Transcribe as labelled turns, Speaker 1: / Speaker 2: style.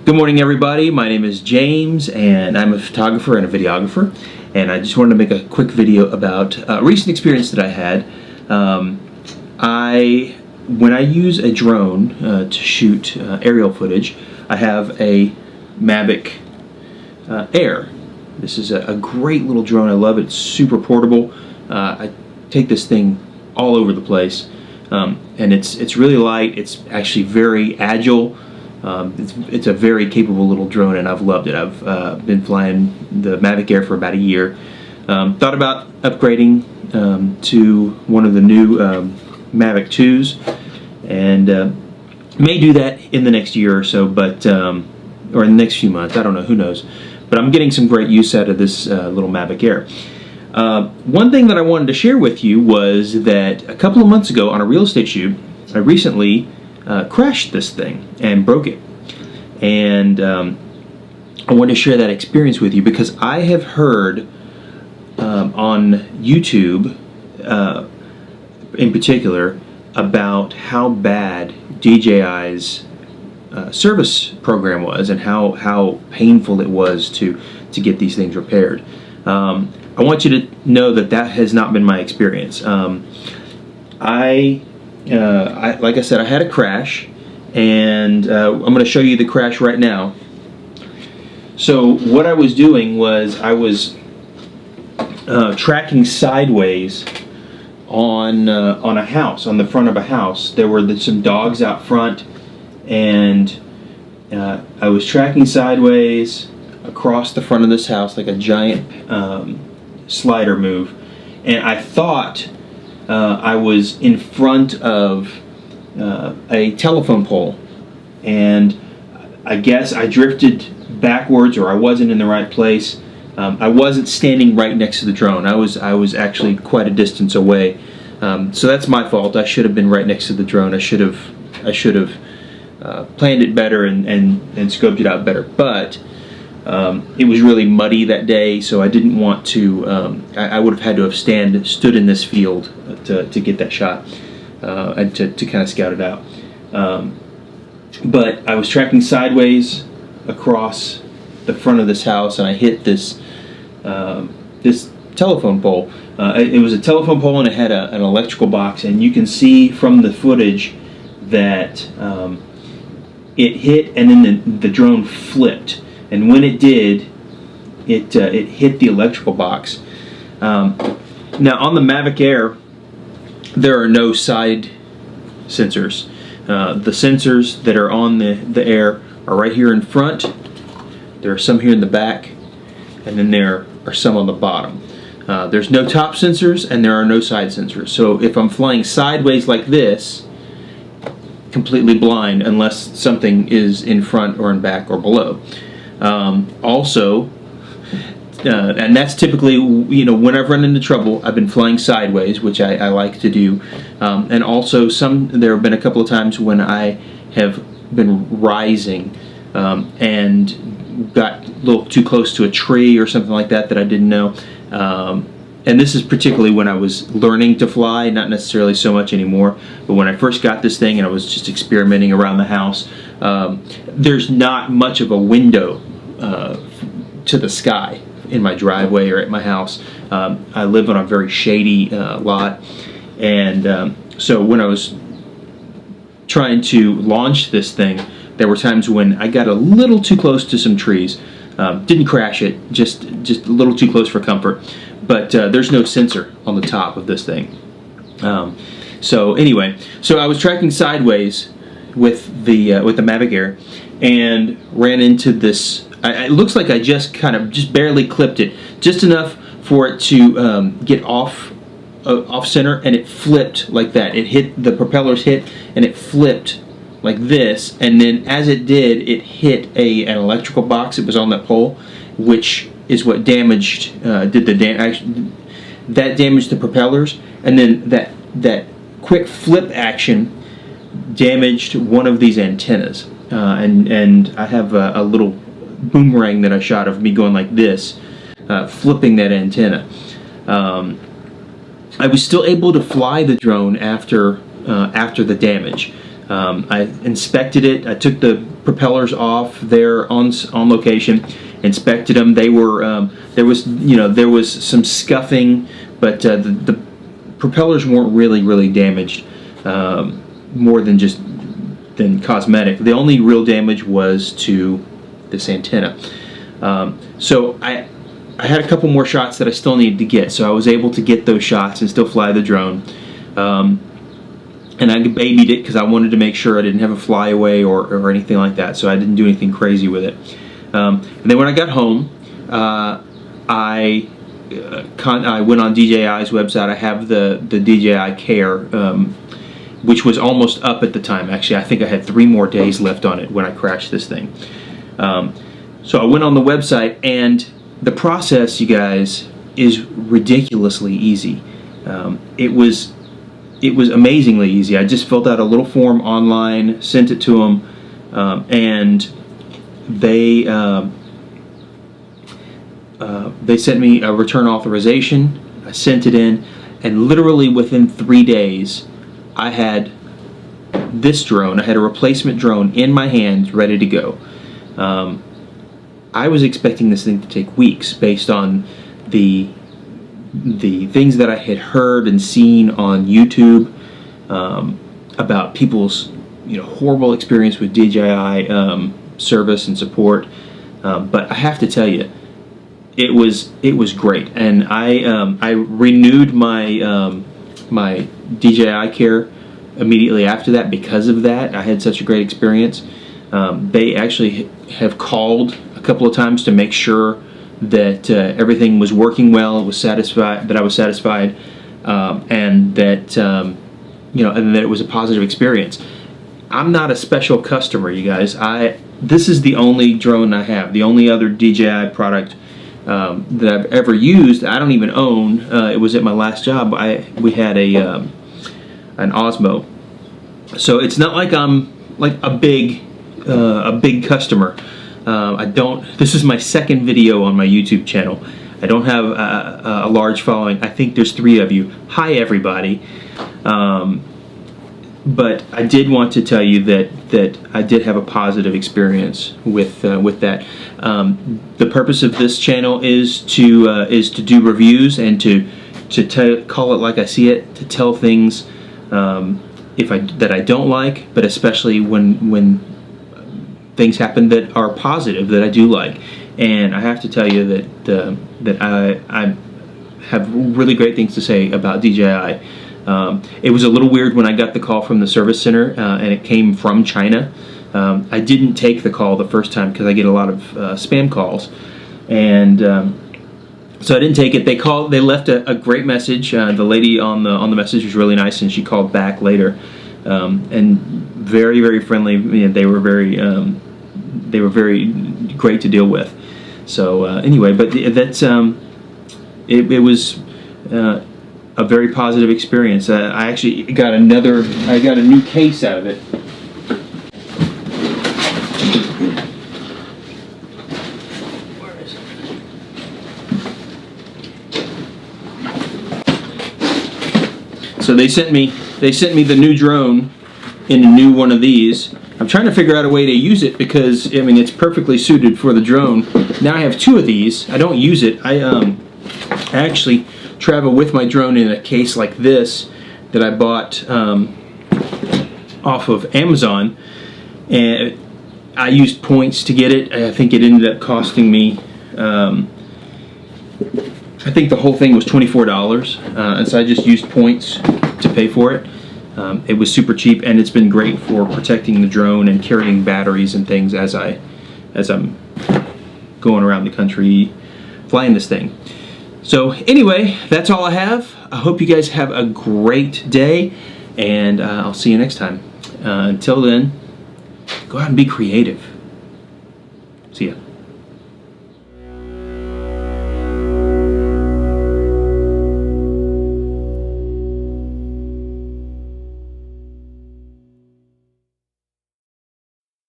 Speaker 1: Good morning, everybody. My name is James, and I'm a photographer and a videographer. And I just wanted to make a quick video about a recent experience that I had. When I use a drone to shoot aerial footage, I have a Mavic Air. This is a great little drone. I love it. It's super portable. I take this thing all over the place, and it's really light. It's actually very agile. It's a very capable little drone, and I've loved it. I've been flying the Mavic Air for about a year. Thought about upgrading to one of the new Mavic 2s, and may do that in the next year or so, but or in the next few months. I don't know. Who knows? But I'm getting some great use out of this little Mavic Air. One thing that I wanted to share with you was that a couple of months ago on a real estate shoot, I recently crashed this thing and broke it, and I wanted to share that experience with you because I have heard on YouTube in particular about how bad DJI's service program was and how painful it was to get these things repaired. I want you to know that that has not been my experience. Like I said, I had a crash, and I'm going to show you the crash right now. So what I was doing was I was tracking sideways on a house, on the front of a house. There were some dogs out front, and I was tracking sideways across the front of this house like a giant slider move, and I thought I was in front of a telephone pole, and I guess I drifted backwards, or I wasn't in the right place. I wasn't standing right next to the drone. I was actually quite a distance away, so that's my fault. I should have been right next to the drone. I should have planned it better and scoped it out better. But it was really muddy that day, so I didn't want to. I would have had to have stood in this field to get that shot and to kind of scout it out. But I was tracking sideways across the front of this house, and I hit this telephone pole. It was a telephone pole, and it had an electrical box, and you can see from the footage that it hit, and then the drone flipped. And when it did, it hit the electrical box. Now on the Mavic Air, there are no side sensors. The sensors that are on the Air are right here in front. There are some here in the back, and then there are some on the bottom. There's no top sensors, and there are no side sensors. So if I'm flying sideways like this, completely blind unless something is in front or in back or below. Also, and that's typically, when I've run into trouble, I've been flying sideways, which I like to do. And also, there have been a couple of times when I have been rising and got a little too close to a tree or something like that I didn't know. And this is particularly when I was learning to fly, not necessarily so much anymore, but when I first got this thing and I was just experimenting around the house, there's not much of a window to the sky in my driveway or at my house. I live on a very shady lot, and so when I was trying to launch this thing, there were times when I got a little too close to some trees. Didn't crash it, just a little too close for comfort. But there's no sensor on the top of this thing. So anyway, so I was tracking sideways with the Mavic Air and ran into this. It looks like I just barely clipped it, just enough for it to get off center, and it flipped like that. It hit, the propellers hit, and it flipped like this, and then as it did, it hit an electrical box that was on that pole, which is what damaged, that damaged the propellers, and then that quick flip action damaged one of these antennas, and I have a little boomerang that I shot of me going like this, flipping that antenna. I was still able to fly the drone after the damage. I inspected it. I took the propellers off there on location, inspected them. They were there was some scuffing, but the propellers weren't really damaged, more than cosmetic. The only real damage was to this antenna. So I had a couple more shots that I still needed to get, so I was able to get those shots and still fly the drone. And I babied it because I wanted to make sure I didn't have a flyaway or anything like that, so I didn't do anything crazy with it. And then when I got home, I went on DJI's website. I have the DJI Care, which was almost up at the time. Actually, I think I had 3 more days left on it when I crashed this thing. So I went on the website, and the process, you guys, is ridiculously easy. It was amazingly easy. I just filled out a little form online, sent it to them, and they sent me a return authorization. I sent it in, and literally within 3 days, I had this drone. I had a replacement drone in my hands, ready to go. I was expecting this thing to take weeks based on the things that I had heard and seen on YouTube about people's horrible experience with DJI service and support. But I have to tell you, it was great, and I renewed my my DJI Care immediately after that because of that. I had such a great experience. They actually have called a couple of times to make sure that everything was working well, I was satisfied, and that and that it was a positive experience. I'm not a special customer, you guys. This is the only drone I have, the only other DJI product that I've ever used. I don't even own. It was at my last job. We had an Osmo, so it's not like I'm like a big customer. This is my second video on my YouTube channel. I don't have a large following. I think there's 3 of you. Hi, everybody. But I did want to tell you that I did have a positive experience with that. The purpose of this channel is to do reviews and to call it like I see it, to tell things that I don't like, but especially when things happen that are positive that I do like. And I have to tell you that I have really great things to say about DJI. It was a little weird when I got the call from the service center, and it came from China. I didn't take the call the first time because I get a lot of spam calls, and so I didn't take it. They left a great message. The lady on the message was really nice, and she called back later, and very friendly. They were very great to deal with. So anyway, but that's it was a very positive experience. I actually got a new case out of it. Where is it? So they sent me the new drone in a new one of these. I'm trying to figure out a way to use it because it's perfectly suited for the drone. Now I have 2 of these. I don't use it. I actually travel with my drone in a case like this that I bought off of Amazon, and I used points to get it. I think it ended up costing me I think the whole thing was $24, and so I just used points to pay for it. It was super cheap, and it's been great for protecting the drone and carrying batteries and things as I'm going around the country flying this thing. So anyway, that's all I have. I hope you guys have a great day, and I'll see you next time. Until then, go out and be creative. See ya.